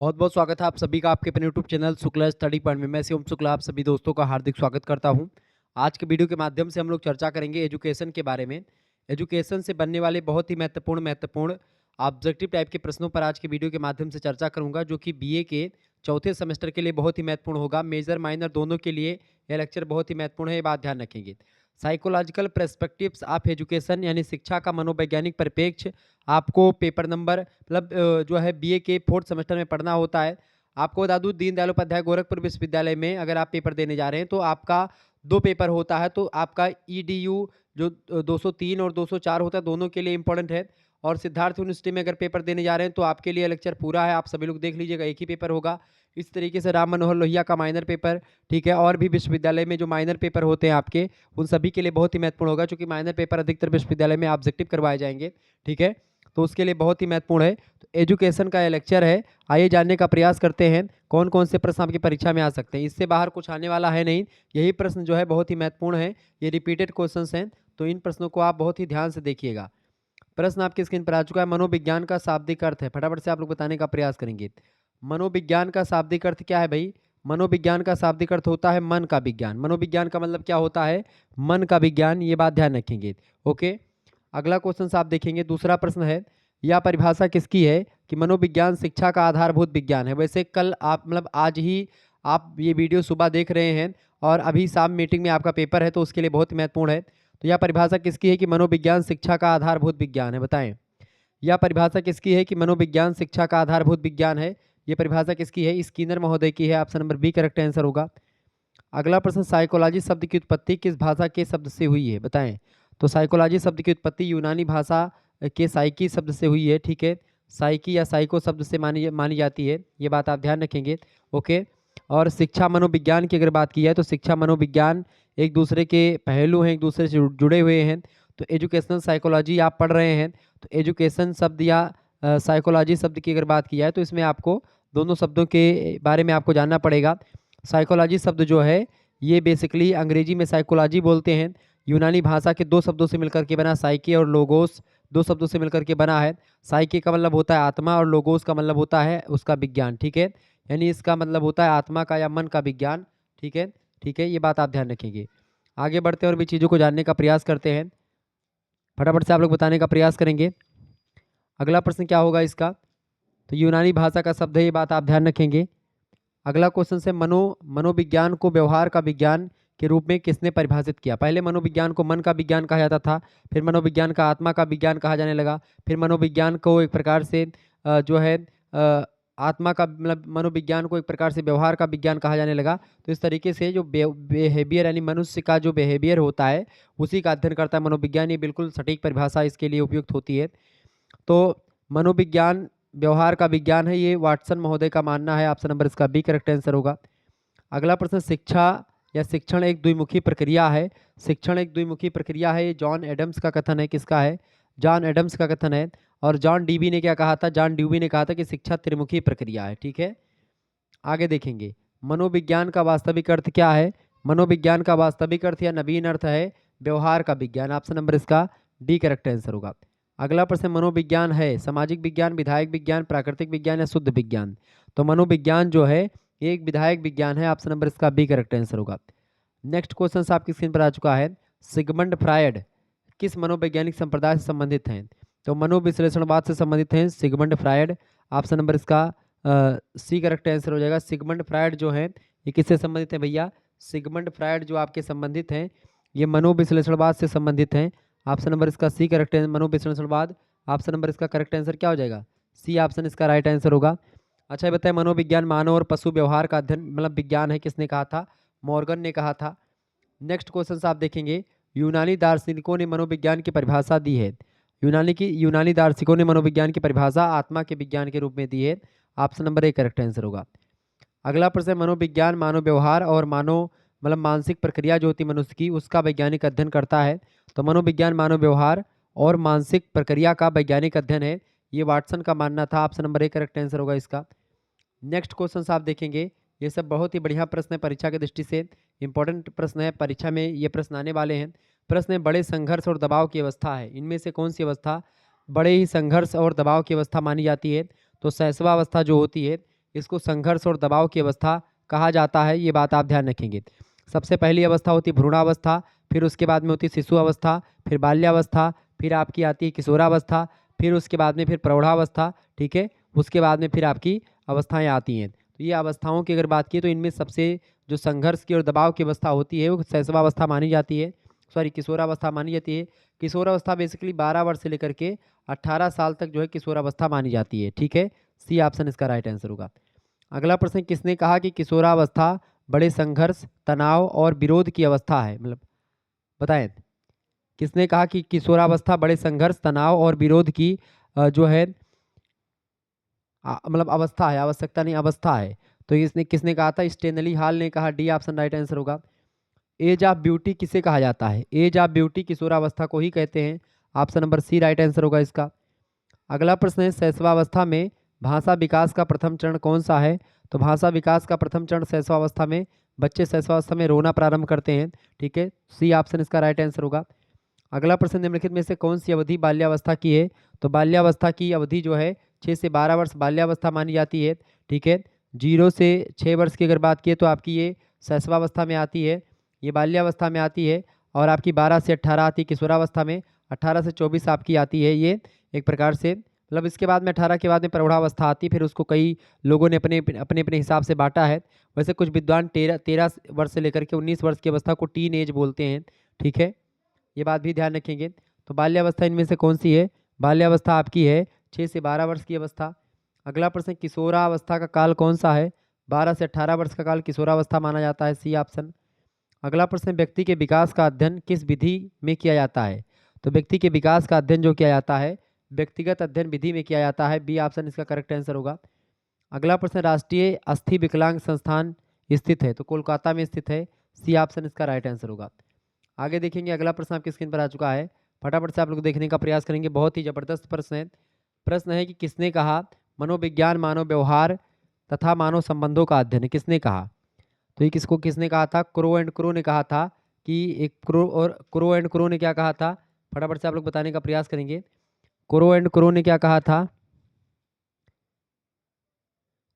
बहुत बहुत स्वागत है आप सभी का आपके अपने YouTube channel Shukla study point में। मैं शिवम शुक्ला आप सभी दोस्तों का हार्दिक स्वागत करता हूं। आज के वीडियो के माध्यम से हम लोग चर्चा करेंगे एजुकेशन के बारे में। एजुकेशन से बनने वाले बहुत ही महत्वपूर्ण ऑब्जेक्टिव टाइप के प्रश्नों पर आज के वीडियो के माध्यम से चर्चा करूंगा, जो कि बीए के चौथे सेमेस्टर के लिए बहुत ही महत्वपूर्ण होगा। मेजर माइनर दोनों के लिए यह लेक्चर बहुत ही महत्वपूर्ण है, ये बात ध्यान रखेंगे। साइकोलॉजिकल पर्सपेक्टिव्स ऑफ एजुकेशन यानी शिक्षा का मनोवैज्ञानिक परिप्रेक्ष्य आपको पेपर नंबर जो है बीए के फोर्थ सेमेस्टर में पढ़ना होता है। आपको बता दूं, दीनदयाल उपाध्याय गोरखपुर विश्वविद्यालय में अगर आप पेपर देने जा रहे हैं तो आपका दो पेपर होता है। तो आपका ईडीयू जो 203 और 204 होता है, दोनों के लिए इंपॉर्टेंट है। और सिद्धार्थ यूनिवर्सिटी में अगर पेपर देने जा रहे हैं तो आपके लिए लेक्चर पूरा है, आप सभी लोग देख लीजिएगा, एक ही पेपर होगा। इस तरीके से राम मनोहर लोहिया का माइनर पेपर, ठीक है, और भी विश्वविद्यालय में जो माइनर पेपर होते हैं आपके, उन सभी के लिए बहुत ही महत्वपूर्ण होगा, क्योंकि माइनर पेपर अधिकतर विश्वविद्यालय में ऑब्जेक्टिव करवाए जाएंगे, ठीक है। तो उसके लिए बहुत ही महत्वपूर्ण है। तो एजुकेशन का ये लेक्चर है। आइए जानने का प्रयास करते हैं कौन कौन से प्रश्न आपकी परीक्षा में आ सकते हैं। इससे बाहर कुछ आने वाला है नहीं। यही प्रश्न जो है बहुत ही महत्वपूर्ण है, ये रिपीटेड क्वेश्चंस हैं, तो इन प्रश्नों को आप बहुत ही ध्यान से देखिएगा। प्रश्न आपकी स्क्रीन पर आ चुका है। मनोविज्ञान का शाब्दिक अर्थ है, फटाफट से आप लोग बताने का प्रयास करेंगे। मनोविज्ञान का शाब्दिक अर्थ क्या है भाई? मनोविज्ञान का शाब्दिक अर्थ होता है मन का विज्ञान। मनोविज्ञान का मतलब क्या होता है? मन का विज्ञान, ये बात ध्यान रखेंगे। ओके, अगला क्वेश्चन आप देखेंगे। दूसरा प्रश्न है, यह परिभाषा किसकी है कि मनोविज्ञान शिक्षा का आधारभूत विज्ञान है? वैसे कल आप आज ही आप ये वीडियो सुबह देख रहे हैं और अभी शाम मीटिंग में आपका पेपर है, तो उसके लिए बहुत महत्वपूर्ण है। तो यह परिभाषा किसकी है कि मनोविज्ञान शिक्षा का आधारभूत विज्ञान है? बताएं, यह परिभाषा किसकी है कि मनोविज्ञान शिक्षा का आधारभूत विज्ञान है? ये परिभाषा किसकी है? स्किनर महोदय की है। Option number B correct answer होगा। अगला प्रश्न, साइकोलॉजी शब्द की उत्पत्ति किस भाषा के शब्द से हुई है? बताएं। तो साइकोलॉजी शब्द की उत्पत्ति यूनानी भाषा के साइकी शब्द से हुई है, ठीक है। साइकी या साइको शब्द से मानी जाती है, ये बात आप ध्यान रखेंगे। ओके, और शिक्षा मनोविज्ञान की अगर बात की है तो शिक्षा मनोविज्ञान एक दूसरे के पहलू हैं, एक दूसरे से जुड़े हुए हैं। तो एजुकेशनल साइकोलॉजी आप पढ़ रहे हैं, तो एजुकेशन शब्द या साइकोलॉजी शब्द की अगर बात की जाए तो इसमें आपको दोनों शब्दों के बारे में आपको जानना पड़ेगा। साइकोलॉजी शब्द जो है ये बेसिकली अंग्रेजी में साइकोलॉजी बोलते हैं, यूनानी भाषा के दो शब्दों से मिलकर के बना, साइके और लोगोस, दो शब्दों से मिलकर के बना है। साइके का मतलब होता है आत्मा और लोगोस का मतलब होता है उसका विज्ञान, ठीक है। यानी इसका मतलब होता है आत्मा का या मन का विज्ञान, ठीक है। ठीक है, ये बात आप ध्यान रखेंगे। आगे बढ़ते हैं और भी चीज़ों को जानने का प्रयास करते हैं। फटाफट से आप लोग बताने का प्रयास करेंगे। अगला प्रश्न क्या होगा इसका? तो यूनानी भाषा का शब्द है, ये बात आप ध्यान रखेंगे। अगला क्वेश्चन से, मनोविज्ञान को व्यवहार का विज्ञान के रूप में किसने परिभाषित किया? पहले मनोविज्ञान को मन का विज्ञान कहा जाता था, फिर मनोविज्ञान का आत्मा का विज्ञान कहा जाने लगा, फिर मनोविज्ञान को एक प्रकार से जो है आत्मा का मनोविज्ञान को एक प्रकार से व्यवहार का विज्ञान कहा जाने लगा। तो इस तरीके से जो बिहेवियर यानी मनुष्य का जो बिहेवियर होता है उसी का अध्ययन करता है मनोविज्ञान। ये बिल्कुल सटीक परिभाषा इसके लिए उपयुक्त होती है। तो मनोविज्ञान व्यवहार का विज्ञान है, ये वाटसन महोदय का मानना है। ऑप्शन नंबर इसका बी करेक्ट आंसर होगा। अगला प्रश्न, शिक्षा या शिक्षण एक द्विमुखी प्रक्रिया है। शिक्षण एक द्विमुखी प्रक्रिया है, ये जॉन एडम्स का कथन है। किसका है? जॉन एडम्स का कथन है। और जॉन डीवी ने क्या कहा था? जॉन ड्यूवी ने कहा था कि शिक्षा त्रिमुखी प्रक्रिया है, ठीक है। आगे देखेंगे, मनोविज्ञान का वास्तविक अर्थ क्या है? मनोविज्ञान का वास्तविक अर्थ या नवीन अर्थ है व्यवहार का विज्ञान। ऑप्शन नंबर इसका डी करेक्ट आंसर होगा। अगला प्रश्न, मनोविज्ञान है सामाजिक विज्ञान, विधायक विज्ञान, प्राकृतिक विज्ञान या शुद्ध विज्ञान? तो मनोविज्ञान जो है ये एक विधायक विज्ञान है। ऑप्शन नंबर इसका बी करेक्ट आंसर होगा। नेक्स्ट क्वेश्चन आपकी स्क्रीन पर आ चुका है। सिगमंड फ्रायड किस मनोवैज्ञानिक संप्रदाय से संबंधित हैं? तो मनोविश्लेषणवाद से संबंधित हैं सिगमंड फ्रायड। ऑप्शन नंबर इसका सी करेक्ट आंसर हो जाएगा। सिगमंड फ्रायड जो है ये किससे संबंधित है भैया? सिगमंड फ्रायड जो आपके संबंधित हैं ये मनोविश्लेषणवाद से संबंधित हैं। ऑप्शन नंबर इसका सी करेक्ट है, मनोविश्लेषणवाद। ऑप्शन नंबर इसका करेक्ट आंसर क्या हो जाएगा? सी ऑप्शन इसका राइट आंसर होगा। अच्छा, ये बताए मनोविज्ञान मानव और पशु व्यवहार का अध्ययन विज्ञान है, किसने कहा था? मॉर्गन ने कहा था। नेक्स्ट क्वेश्चन आप देखेंगे, यूनानी दार्शनिकों ने मनोविज्ञान की परिभाषा दी है। यूनानी दार्शनिकों ने मनोविज्ञान की परिभाषा आत्मा के विज्ञान के रूप में दी है। Option number A correct answer होगा। अगला प्रश्न, मनोविज्ञान मानव व्यवहार और मानसिक प्रक्रिया जो होती है मनुष्य की, उसका वैज्ञानिक अध्ययन करता है। तो मनोविज्ञान मानव व्यवहार और मानसिक प्रक्रिया का वैज्ञानिक अध्ययन है, ये वाटसन का मानना था। Option number A correct answer होगा इसका। नेक्स्ट क्वेश्चन आप देखेंगे, ये सब बहुत ही बढ़िया प्रश्न है, परीक्षा की दृष्टि से इंपॉर्टेंट प्रश्न है, परीक्षा में ये प्रश्न आने वाले हैं। प्रश्न है, बड़े संघर्ष और दबाव की अवस्था है, इनमें से कौन सी अवस्था बड़े ही संघर्ष और दबाव की अवस्था मानी जाती है? तो सहसवा अवस्था जो होती है इसको संघर्ष और दबाव की अवस्था कहा जाता है, ये बात आप ध्यान रखेंगे। सबसे पहली अवस्था होती है भ्रूणावस्था, फिर उसके बाद में होती है शिशु अवस्था, फिर बाल्यावस्था, फिर आपकी आती है किशोरावस्था, फिर उसके बाद में फिर प्रौढ़ावस्था, ठीक है। उसके बाद में फिर आपकी अवस्थाएं आती हैं। तो ये अवस्थाओं की अगर बात की तो इनमें सबसे जो संघर्ष की और दबाव की अवस्था होती है वो शैशवावस्था मानी जाती है, सॉरी किशोरावस्था मानी जाती है। किशोरावस्था बेसिकली 12 वर्ष से लेकर के 18 साल तक जो है किशोरावस्था मानी जाती है, ठीक है। सी ऑप्शन इसका राइट आंसर होगा। अगला प्रश्न, किसने कहा कि किशोरावस्था बड़े संघर्ष, तनाव और विरोध की अवस्था है, मतलब बताएं किसने कहा कि किशोरावस्था बड़े संघर्ष, तनाव और विरोध की जो है मतलब अवस्था है, आवश्यकता नहीं अवस्था है। तो इसने किसने कहा था? स्टेनली हॉल ने कहा। डी ऑप्शन राइट आंसर होगा। एज ऑफ ब्यूटी किसे कहा जाता है? एज ऑफ ब्यूटी किशोरावस्था को ही कहते हैं। Option number C right answer होगा इसका। अगला प्रश्न है, शैशवावस्था में भाषा विकास का प्रथम चरण कौन सा है? तो भाषा विकास का प्रथम चरण शैशवावस्था में, बच्चे शैशवावस्था में रोना प्रारंभ करते हैं, ठीक है। सी ऑप्शन इसका राइट आंसर होगा। अगला प्रश्न, निम्नलिखित में से कौन सी अवधि बाल्यावस्था की है? तो बाल्यावस्था की अवधि जो है 6 से 12 वर्ष बाल्यावस्था मानी जाती है, ठीक है। 0 से 6 वर्ष की अगर बात की तो आपकी ये शैशवावस्था में आती है, ये बाल्यावस्था में आती है। और आपकी 12 से 18 आती है किशोरावस्था में, 18 से 24 आपकी आती है ये एक प्रकार से, मतलब इसके बाद में 18 के बाद में प्रौढ़ावस्था आती है। फिर उसको कई लोगों ने अपने अपने अपने हिसाब से बांटा है। वैसे कुछ विद्वान 13 वर्ष से लेकर के 19 वर्ष की अवस्था को टीन एज बोलते हैं, ठीक है। ये बात भी ध्यान रखेंगे। तो बाल्यावस्था इनमें से कौन सी है? बाल्यावस्था आपकी है 6 से 12 वर्ष की अवस्था। अगला प्रश्न, किशोरावस्था का काल कौन सा है? 12 से 18 वर्ष का काल किशोरावस्था माना जाता है, सी ऑप्शन। अगला प्रश्न, व्यक्ति के विकास का अध्ययन किस विधि में किया जाता है? तो व्यक्ति के विकास का अध्ययन जो किया जाता है व्यक्तिगत अध्ययन विधि में किया जाता है, बी ऑप्शन इसका करेक्ट आंसर होगा। अगला प्रश्न, राष्ट्रीय अस्थि विकलांग संस्थान स्थित है? तो कोलकाता में स्थित है, सी ऑप्शन इसका राइट आंसर होगा। आगे देखेंगे, अगला प्रश्न आपकी स्क्रीन पर आ चुका है, फटाफट से आप लोग देखने का प्रयास करेंगे। बहुत ही जबरदस्त प्रश्न है। प्रश्न है कि किसने कहा मनोविज्ञान मानव व्यवहार तथा मानव संबंधों का अध्ययन है? किसने कहा? तो ये किसने कहा था? क्रो एंड क्रो ने कहा था कि एक क्रो एंड क्रो ने क्या कहा था? फटाफट से आप लोग बताने का प्रयास करेंगे। क्रो एंड क्रो ने क्या कहा था?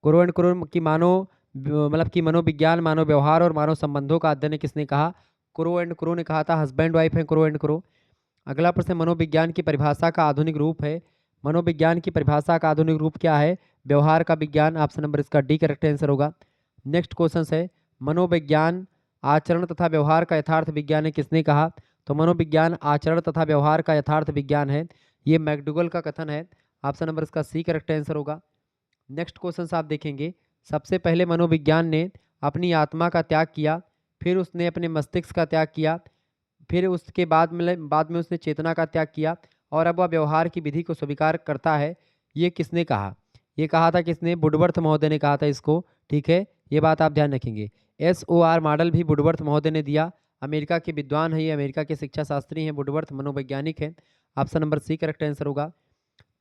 क्रो एंड क्रो की मतलब कि मनोविज्ञान मानव व्यवहार और मानव संबंधों का अध्ययन है, किसने कहा? क्रो एंड क्रो ने कहा था। हस्बैंड वाइफ है क्रो एंड क्रो। अगला प्रश्न, मनोविज्ञान की परिभाषा का आधुनिक रूप है? मनोविज्ञान की परिभाषा का आधुनिक रूप क्या है? व्यवहार का विज्ञान, ऑप्शन नंबर इसका डी करेक्ट आंसर होगा। नेक्स्ट क्वेश्चन है, मनोविज्ञान आचरण तथा व्यवहार का यथार्थ विज्ञान है, किसने कहा? तो मनोविज्ञान आचरण तथा व्यवहार का यथार्थ विज्ञान है, ये मैकडूगल का कथन है, ऑप्शन नंबर इसका सी करेक्ट आंसर होगा। नेक्स्ट क्वेश्चन आप देखेंगे, सबसे पहले मनोविज्ञान ने अपनी आत्मा का त्याग किया, फिर उसने अपने मस्तिष्क का त्याग किया, फिर उसके बाद में उसने चेतना का त्याग किया, और अब वह व्यवहार की विधि को स्वीकार करता है, ये किसने कहा? ये कहा था किसने? वुडवर्थ महोदय ने कहा था इसको, ठीक है। ये बात आप ध्यान रखेंगे। SOR मॉडल भी वुडवर्थ महोदय ने दिया। अमेरिका के विद्वान है ये, अमेरिका के शिक्षा शास्त्री हैं वुडवर्थ, मनोवैज्ञानिक है, option number C correct answer होगा।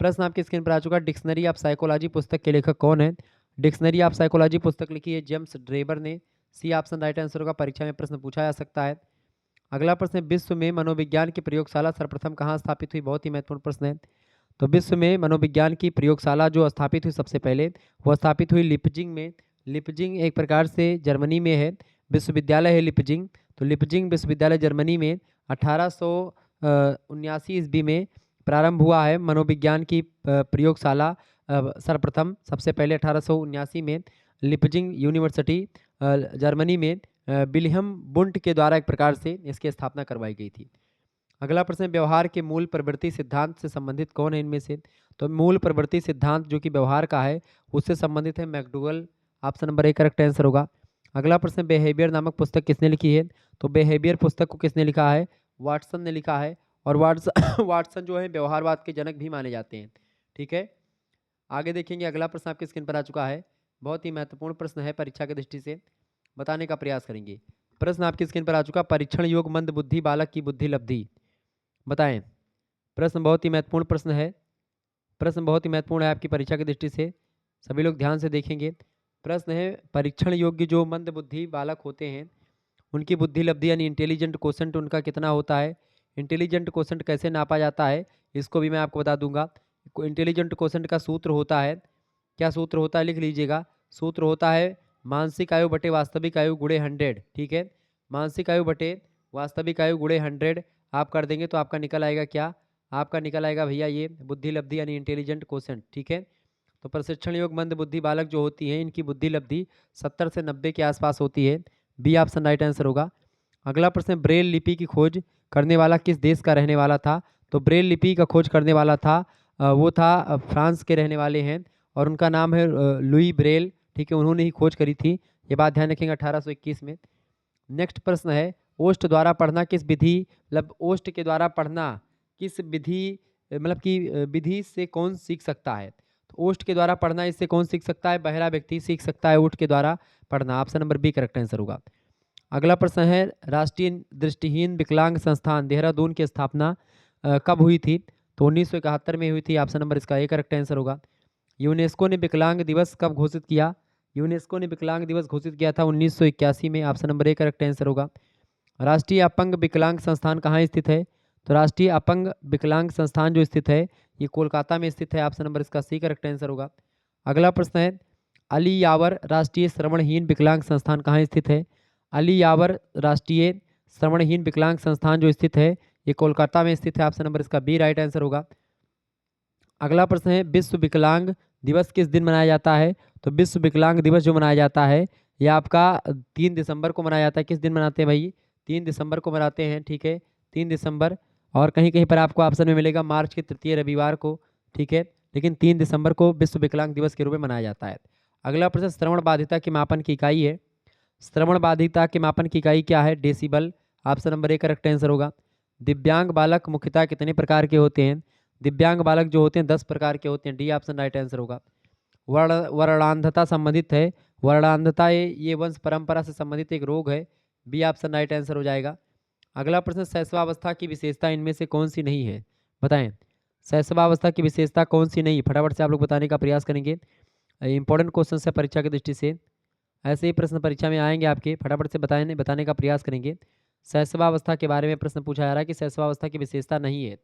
प्रश्न आपकी स्क्रीन पर आ चुका, डिक्शनरी ऑफ साइकोलॉजी पुस्तक के लेखक कौन है? डिक्शनरी ऑफ साइकोलॉजी पुस्तक लिखी है जेम्स ड्रेबर ने, सी ऑप्शन राइट आंसर होगा। परीक्षा में प्रश्न पूछा जा सकता है। अगला प्रश्न, विश्व में मनोविज्ञान की प्रयोगशाला सर्वप्रथम कहाँ स्थापित हुई? बहुत ही महत्वपूर्ण प्रश्न है। तो विश्व में मनोविज्ञान की प्रयोगशाला जो स्थापित हुई सबसे पहले, वह स्थापित हुई लिपजिंग में। लिपजिंग एक प्रकार से जर्मनी में है, विश्वविद्यालय है लिपजिंग। तो लिपजिंग विश्वविद्यालय जर्मनी में 1879 ईस्वी में प्रारंभ हुआ है मनोविज्ञान की प्रयोगशाला। सर्वप्रथम सबसे पहले 1879 में लिपजिंग यूनिवर्सिटी जर्मनी में विलियम बुंट के द्वारा एक प्रकार से इसकी स्थापना करवाई गई थी। अगला प्रश्न, व्यवहार के मूल प्रवृत्ति सिद्धांत से संबंधित कौन है इनमें से? तो मूल प्रवृत्ति सिद्धांत जो कि व्यवहार का है उससे संबंधित है McDougall, option number A correct answer होगा। अगला प्रश्न, बिहेवियर नामक पुस्तक किसने लिखी है? तो बिहेवियर पुस्तक को किसने लिखा है? वाटसन ने लिखा है, और वाटसन वाटसन जो है व्यवहारवाद के जनक भी माने जाते हैं, ठीक है। आगे देखेंगे, अगला प्रश्न आपकी स्क्रीन पर आ चुका है, बहुत ही महत्वपूर्ण प्रश्न है, परीक्षा की दृष्टि से बताने का प्रयास करेंगे। प्रश्न आपकी स्क्रीन पर आ चुका, परीक्षण योग मंद बुद्धि बालक की बुद्धि लब्धि बताएं। प्रश्न बहुत ही महत्वपूर्ण प्रश्न है, प्रश्न बहुत ही महत्वपूर्ण है आपकी परीक्षा की दृष्टि से, सभी लोग ध्यान से देखेंगे। प्रश्न है, परीक्षण योग्य जो मंद बुद्धि बालक होते हैं उनकी बुद्धि लब्धि यानी इंटेलिजेंट क्वोशेंट उनका कितना होता है? इंटेलिजेंट क्वोशेंट कैसे नापा जाता है इसको भी मैं आपको बता दूंगा। इंटेलिजेंट क्वोशेंट का सूत्र होता है, क्या सूत्र होता है लिख लीजिएगा, सूत्र होता है मानसिक आयु बटे वास्तविक आयु गुणे 100, ठीक है। मानसिक आयु बटे वास्तविक आयु गुणे 100 आप कर देंगे तो आपका निकल आएगा क्या, आपका निकल आएगा भैया ये बुद्धि लब्धि यानी इंटेलिजेंट क्वोशेंट, ठीक है। तो प्रशिक्षण योग मंद बुद्धि बालक जो होती हैं इनकी बुद्धि लब्धि 70 से 90 के आसपास होती है। बी ऑप्शन राइट आंसर होगा। अगला प्रश्न, ब्रेल लिपि की खोज करने वाला किस देश का रहने वाला था? तो ब्रेल लिपि का खोज करने वाला था वो था फ्रांस के रहने वाले हैं और उनका नाम है लुई ब्रेल, ठीक है। उन्होंने ही खोज करी थी, ये बात ध्यान रखेंगे 1821 में। नेक्स्ट प्रश्न है, ओष्ठ द्वारा पढ़ना किस विधि, मतलब ओष्ठ के द्वारा पढ़ना किस विधि, मतलब कि विधि से कौन सीख सकता है? तो ओष्ठ के द्वारा पढ़ना इससे कौन सीख सकता है? बहरा व्यक्ति सीख सकता है ओष्ठ के द्वारा पढ़ना। Option number B correct answer होगा। अगला प्रश्न है, राष्ट्रीय दृष्टिहीन विकलांग संस्थान देहरादून की स्थापना कब हुई थी? तो 1971 में हुई थी। ऑप्शन नंबर इसका ए करेक्ट आंसर होगा। यूनेस्को ने विकलांग दिवस कब घोषित किया? यूनेस्को ने विकलांग दिवस घोषित किया था 1981 में। Option number A correct answer होगा। राष्ट्रीय अपंग विकलांग संस्थान कहाँ स्थित है? तो राष्ट्रीय अपंग विकलांग संस्थान जो स्थित है ये कोलकाता में स्थित है। ऑप्शन नंबर इसका सी करेक्ट आंसर होगा। अगला प्रश्न है, अली यावर राष्ट्रीय श्रवणहीन विकलांग संस्थान कहाँ स्थित है? अली यावर राष्ट्रीय श्रवणहीन विकलांग संस्थान जो स्थित है ये कोलकाता में स्थित है। ऑप्शन नंबर इसका बी राइट आंसर होगा। अगला प्रश्न है, विश्व विकलांग दिवस किस दिन मनाया जाता है? तो विश्व विकलांग दिवस जो मनाया जाता है यह आपका 3 दिसंबर को मनाया जाता है। किस दिन मनाते हैं भाई? 3 दिसंबर को मनाते हैं, ठीक है, 3 दिसंबर। और कहीं कहीं पर आपको ऑप्शन में मिलेगा मार्च के तृतीय रविवार को, ठीक है, लेकिन 3 दिसंबर को विश्व विकलांग दिवस के रूप में मनाया जाता है। अगला प्रश्न, श्रवण बाधिता के मापन की इकाई है। श्रवण बाधिता के मापन की इकाई क्या है? Decibel. Option number A correct answer होगा। दिव्यांग बालक मुख्यतः कितने प्रकार के होते हैं? दिव्यांग बालक जो होते हैं 10 प्रकार के होते हैं। डी ऑप्शन राइट आंसर होगा। वर्णांधता संबंधित है, वर्णांधता ये वंश परंपरा से संबंधित एक रोग है। बी ऑप्शन राइट आंसर हो जाएगा। अगला प्रश्न, शैशवावस्था की विशेषता इनमें से कौन सी नहीं है? बताएं, शैशवावस्था की विशेषता कौन सी नहीं? फटाफट से आप लोग बताने का प्रयास करेंगे। इंपॉर्टेंट क्वेश्चन है परीक्षा की दृष्टि से, ऐसे ही प्रश्न परीक्षा में आएंगे आपके, फटाफट से बताने का प्रयास करेंगे। शैशवावस्था के बारे में प्रश्न पूछा जा रहा है कि शैशवावस्था की विशेषता नहीं है।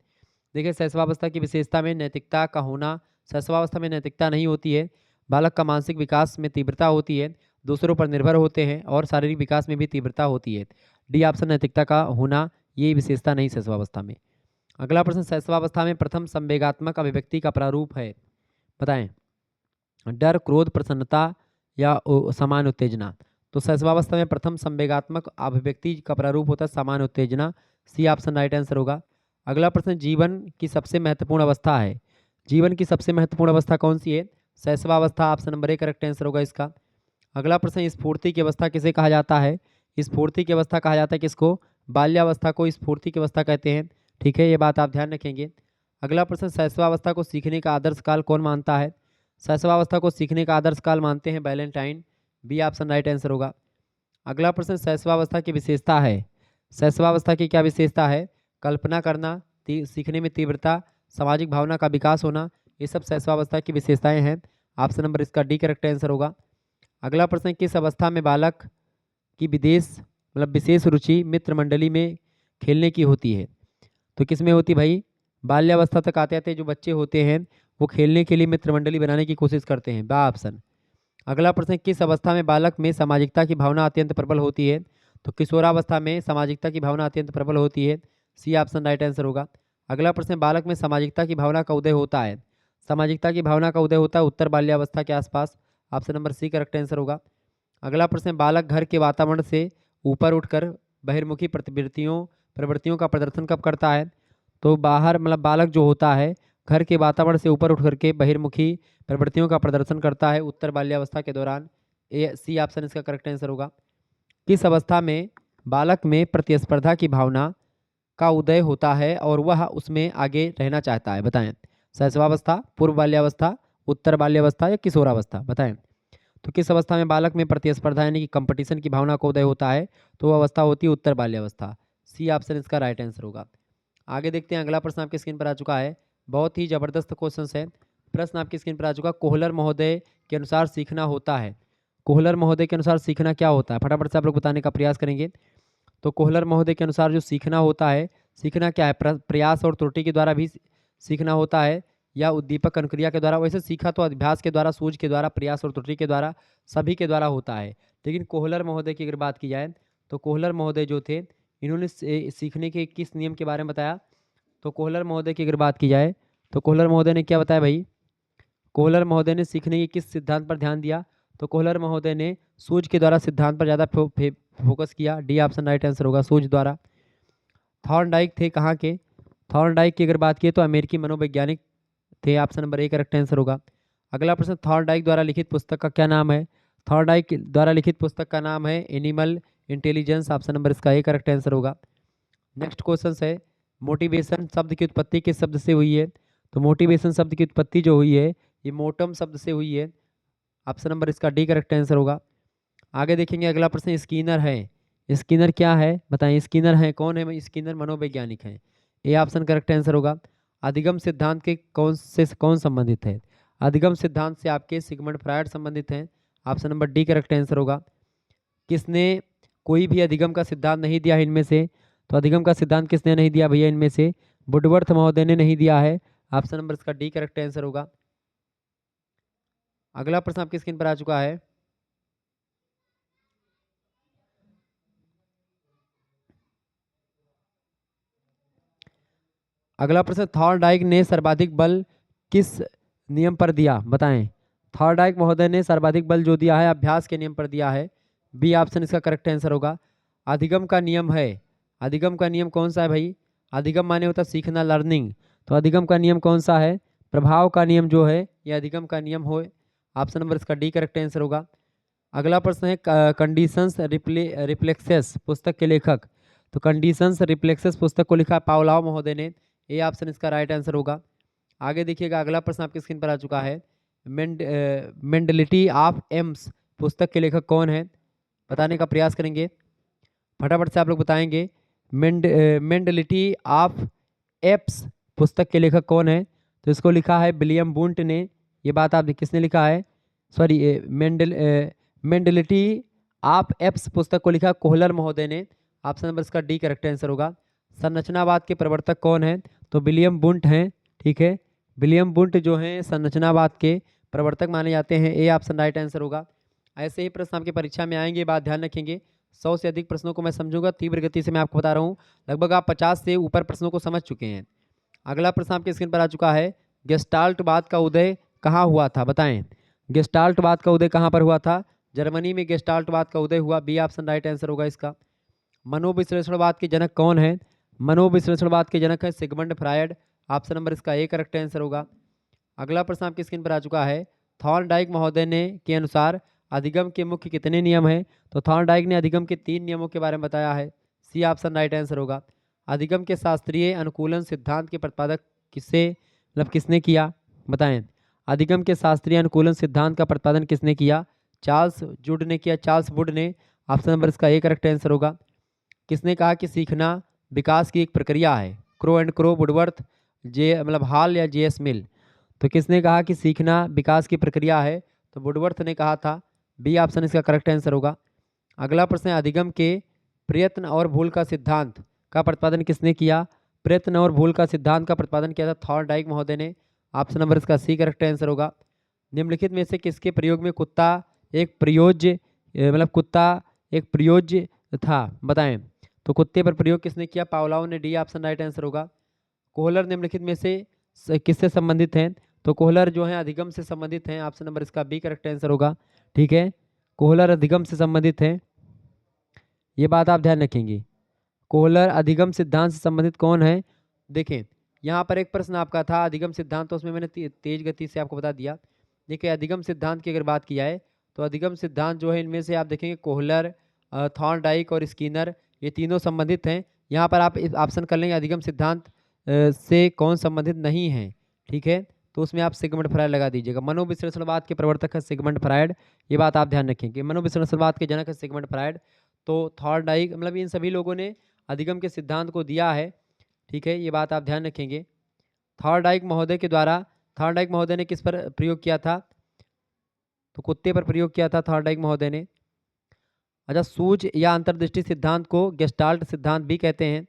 देखिए, शैशवावस्था की विशेषता में नैतिकता का होना, शैशवावस्था में नैतिकता नहीं होती है। बालक का मानसिक विकास में तीव्रता होती है, दूसरों पर निर्भर होते हैं और शारीरिक विकास में भी तीव्रता होती है। डी ऑप्शन नैतिकता का होना ये विशेषता नहीं शैशवावस्था में। अगला प्रश्न, शैशवावस्था में प्रथम संवेगात्मक अभिव्यक्ति का प्रारूप है। बताएं, डर, क्रोध, प्रसन्नता या सामान्य उत्तेजना? तो शैशवावस्था में प्रथम संवेगात्मक अभिव्यक्ति का प्रारूप होता है सामान्य उत्तेजना। सी ऑप्शन राइट आंसर होगा। अगला प्रश्न, जीवन की सबसे महत्वपूर्ण अवस्था है। जीवन की सबसे महत्वपूर्ण अवस्था कौन सी है? शैशवावस्था। Option number A correct answer होगा इसका। अगला प्रश्न, स्फूर्ति की अवस्था किसे कहा जाता है? स्फूर्ति की अवस्था कहा जाता है किसको? बाल्यावस्था को स्फूर्ति की अवस्था कहते हैं, ठीक है, ये बात आप ध्यान रखेंगे। अगला प्रश्न, शैशवावस्था को सीखने का आदर्श काल कौन मानता है? शैशवावस्था को सीखने का आदर्श काल मानते हैं Valentine. B option right answer होगा। अगला प्रश्न, शैशवावस्था की विशेषता है। शैशवावस्था की क्या विशेषता है? कल्पना करना, सीखने में तीव्रता, सामाजिक भावना का विकास होना, ये सब शैशवावस्था की विशेषताएं हैं। ऑप्शन नंबर इसका डी करेक्ट आंसर होगा। अगला प्रश्न, किस अवस्था में बालक की विशेष रुचि मित्र मंडली में खेलने की होती है? तो किस में होती भाई? बाल्यावस्था तक आते आते जो बच्चे होते हैं वो खेलने के लिए मित्र मंडली बनाने की कोशिश करते हैं। बा ऑप्शन। अगला प्रश्न, किस अवस्था में बालक में सामाजिकता की भावना अत्यंत प्रबल होती है? तो किशोरावस्था में सामाजिकता की भावना अत्यंत प्रबल होती है। सी ऑप्शन राइट आंसर होगा। अगला प्रश्न, बालक में सामाजिकता की भावना का उदय होता है। सामाजिकता की भावना का उदय होता है उत्तर बाल्यावस्था के आसपास। Option number C correct answer होगा। अगला प्रश्न, बालक घर के वातावरण से ऊपर उठकर बहिर्मुखी प्रवृत्तियों का प्रदर्शन कब करता है? तो बाहर बालक जो होता है घर के वातावरण से ऊपर उठ करके बहिर्मुखी प्रवृत्तियों का प्रदर्शन करता है उत्तर बाल्यावस्था के दौरान। ए सी ऑप्शन इसका करेक्ट आंसर होगा। किस अवस्था में बालक में प्रतिस्पर्धा की भावना का उदय होता है और वह उसमें आगे रहना चाहता है? बताएं, शैशवावस्था, पूर्व बाल्यावस्था, उत्तर बाल्यावस्था या किशोरावस्था? बताएं, तो किस अवस्था में बालक में प्रतिस्पर्धा यानी कि कंपटीशन की भावना का उदय होता है? तो वो अवस्था होती है उत्तर बाल्यावस्था। सी ऑप्शन इसका राइट आंसर होगा। आगे देखते हैं, अगला प्रश्न आपकी स्क्रीन पर आ चुका है, बहुत ही जबरदस्त क्वेश्चन है। प्रश्न आपकी स्क्रीन पर आ चुका, कोहलर महोदय के अनुसार सीखना होता है। कोहलर महोदय के अनुसार सीखना क्या होता है? फटाफट से आप लोग बताने का प्रयास करेंगे। तो कोहलर महोदय के अनुसार जो सीखना होता है, सीखना क्या है? प्रयास और त्रुटि के द्वारा भी सीखना होता है या उद्दीपक अनुक्रिया के द्वारा। वैसे सीखा तो अभ्यास के द्वारा, सूझ के द्वारा, प्रयास और त्रुटि के द्वारा, सभी के द्वारा होता है। लेकिन कोहलर महोदय की अगर बात की जाए तो कोहलर महोदय जो थे इन्होंने सीखने के किस नियम के बारे में बताया? तो कोहलर महोदय की अगर बात की जाए तो कोहलर महोदय ने क्या बताया भाई? कोहलर महोदय ने सीखने के किस सिद्धांत पर ध्यान दिया? तो कोहलर महोदय ने सूझ के द्वारा सिद्धांत पर ज़्यादा फोकस किया। डी ऑप्शन राइट आंसर होगा, सूझ द्वारा। थॉर्नडाइक थे कहाँ के? थॉर्नडाइक की अगर बात की तो अमेरिकी मनोवैज्ञानिक थे। Option number A correct answer होगा। अगला प्रश्न, थॉर्नडाइक द्वारा लिखित पुस्तक का क्या नाम है? थॉर्नडाइक द्वारा लिखित पुस्तक का नाम है एनिमल इंटेलिजेंस। ऑप्शन नंबर इसका ए करेक्ट आंसर होगा। नेक्स्ट क्वेश्चन है, मोटिवेशन शब्द की उत्पत्ति किस शब्द से हुई है? तो मोटिवेशन शब्द की उत्पत्ति जो हुई है ये मोटम शब्द से हुई है। ऑप्शन नंबर इसका डी करेक्ट आंसर होगा। आगे देखेंगे अगला प्रश्न, स्किनर है। स्किनर क्या है बताएं? स्किनर है कौन है? स्किनर मनोवैज्ञानिक है। ए ऑप्शन करेक्ट आंसर होगा। अधिगम सिद्धांत के कौन संबंधित है? अधिगम सिद्धांत से आपके सिगमंड फ्रायड संबंधित हैं। Option number D correct answer होगा। किसने कोई भी अधिगम का सिद्धांत नहीं दिया है इनमें से? तो अधिगम का सिद्धांत किसने नहीं दिया भैया इनमें से? वुडवर्थ महोदय ने नहीं दिया है। ऑप्शन नंबर इसका डी करेक्ट आंसर होगा। अगला प्रश्न आपकी स्क्रीन पर आ चुका है। अगला प्रश्न, थॉर्नडाइक ने सर्वाधिक बल किस नियम पर दिया बताएं? थॉर्नडाइक महोदय ने सर्वाधिक बल जो दिया है अभ्यास के नियम पर दिया है। बी ऑप्शन इसका करेक्ट आंसर होगा। अधिगम का नियम है। अधिगम का नियम कौन सा है भाई? अधिगम माने होता है सीखना, लर्निंग। तो अधिगम का नियम कौन सा है? प्रभाव का नियम जो है ये अधिगम का नियम हो। ऑप्शन नंबर इसका डी करेक्ट आंसर होगा। अगला प्रश्न है, कंडीशंस रिफ्लेक्सेस पुस्तक के लेखक। तो कंडीशंस रिफ्लेक्सेस पुस्तक को लिखा पावलाव महोदय ने। ए ऑप्शन इसका राइट आंसर होगा। आगे देखिएगा अगला प्रश्न आपकी स्क्रीन पर आ चुका है। मेंडलिटी ऑफ एम्स पुस्तक के लेखक कौन है? बताने का प्रयास करेंगे, फटाफट से आप लोग बताएंगे। मेंडलिटी ऑफ एप्स पुस्तक के लेखक कौन है? तो इसको लिखा है विलियम वुंट ने। ये बात आप किसने लिखा है? सॉरी, मेंडलिटी ऑफ एप्स पुस्तक को लिखा कोहलर महोदय ने। ऑप्शन नंबर इसका डी करेक्ट आंसर होगा। संरचनावाद के प्रवर्तक कौन है? तो विलियम वुंट हैं। ठीक है, विलियम वुंट जो हैं संरचनावाद के प्रवर्तक माने जाते हैं। ए ऑप्शन राइट आंसर होगा। ऐसे ही प्रश्न आपकी परीक्षा में आएंगे, बात ध्यान रखेंगे। 100 से अधिक प्रश्नों को मैं समझूंगा तीव्र गति से। मैं आपको बता रहा हूँ लगभग आप 50 से ऊपर प्रश्नों को समझ चुके हैं। अगला प्रश्न आपके स्क्रीन पर आ चुका है। गेस्टाल्टवाद का उदय कहाँ हुआ था बताएं? गेस्टाल्टवाद का उदय कहाँ पर हुआ था? जर्मनी में गेस्टाल्टवाद का उदय हुआ। बी ऑप्शन राइट आंसर होगा इसका। मनोविश्लेषणवाद के जनक कौन है? मनोविश्लेषणवाद के जनक है सिगमंड फ्रायड। ऑप्शन नंबर इसका ए करेक्ट आंसर होगा। अगला प्रश्न आपकी स्क्रीन पर आ चुका है। थॉर्नडाइक महोदय ने के अनुसार अधिगम के मुख्य कितने नियम हैं? तो थॉर्नडाइक ने अधिगम के 3 नियमों के बारे में बताया है। सी ऑप्शन राइट आंसर होगा। अधिगम के शास्त्रीय अनुकूलन सिद्धांत के प्रतिपादक किसने किया बताएं? अधिगम के शास्त्रीय अनुकूलन सिद्धांत का प्रतिपादन किसने किया? चार्ल्स वुड ने किया। चार्ल्स वुड ने। ऑप्शन नंबर इसका ए करेक्ट आंसर होगा। किसने कहा कि सीखना विकास की एक प्रक्रिया है? Crow and crow, Woodworth, hall या जे एस मिल। तो किसने कहा कि सीखना विकास की प्रक्रिया है? तो वुडवर्थ ने कहा था। बी ऑप्शन इसका करेक्ट आंसर होगा। अगला प्रश्न है, अधिगम के प्रयत्न और भूल का सिद्धांत का प्रतिपादन किसने किया? प्रयत्न और भूल का सिद्धांत का प्रतिपादन किया था थॉर्नडाइक महोदय ने। ऑप्शन नंबर इसका सी करेक्ट आंसर होगा। निम्नलिखित में से किसके प्रयोग में कुत्ता एक प्रयोज्य था बताएं? तो कुत्ते पर प्रयोग किसने किया? पावलाव ने। डी ऑप्शन राइट आंसर होगा। कोहलर निम्नलिखित में से किससे संबंधित हैं? तो कोहलर जो है अधिगम से संबंधित हैं। ऑप्शन नंबर इसका बी करेक्ट आंसर होगा। ठीक है, कोहलर अधिगम से संबंधित हैं, ये बात आप ध्यान रखेंगे। कोहलर अधिगम सिद्धांत से संबंधित कौन है? देखें यहाँ पर एक प्रश्न आपका था अधिगम सिद्धांत, तो उसमें मैंने तेज गति से आपको बता दिया। देखिए अधिगम सिद्धांत की अगर बात की जाए तो अधिगम सिद्धांत जो है इनमें से आप देखेंगे कोहलर, थॉर्नडाइक और स्किनर ये तीनों संबंधित हैं। यहाँ पर आप ऑप्शन कर लेंगे अधिगम सिद्धांत से कौन संबंधित नहीं है। ठीक है, तो उसमें आप सिगमंड फ्रायड लगा दीजिएगा। मनोविश्लेषणवाद के प्रवर्तक है सिगमंड फ्रायड, ये बात आप ध्यान रखेंगे। मनोविश्लेषणवाद के जनक है सिगमंड फ्रायड। तो थॉर्नडाइक इन सभी लोगों ने अधिगम के सिद्धांत को दिया है। ठीक है, ये बात आप ध्यान रखेंगे। थॉर्नडाइक महोदय ने किस पर प्रयोग किया था? तो कुत्ते पर प्रयोग किया था थॉर्नडाइक महोदय ने। अच्छा, सूझ या अंतर्दृष्टि सिद्धांत को गेस्टाल्ट सिद्धांत भी कहते हैं,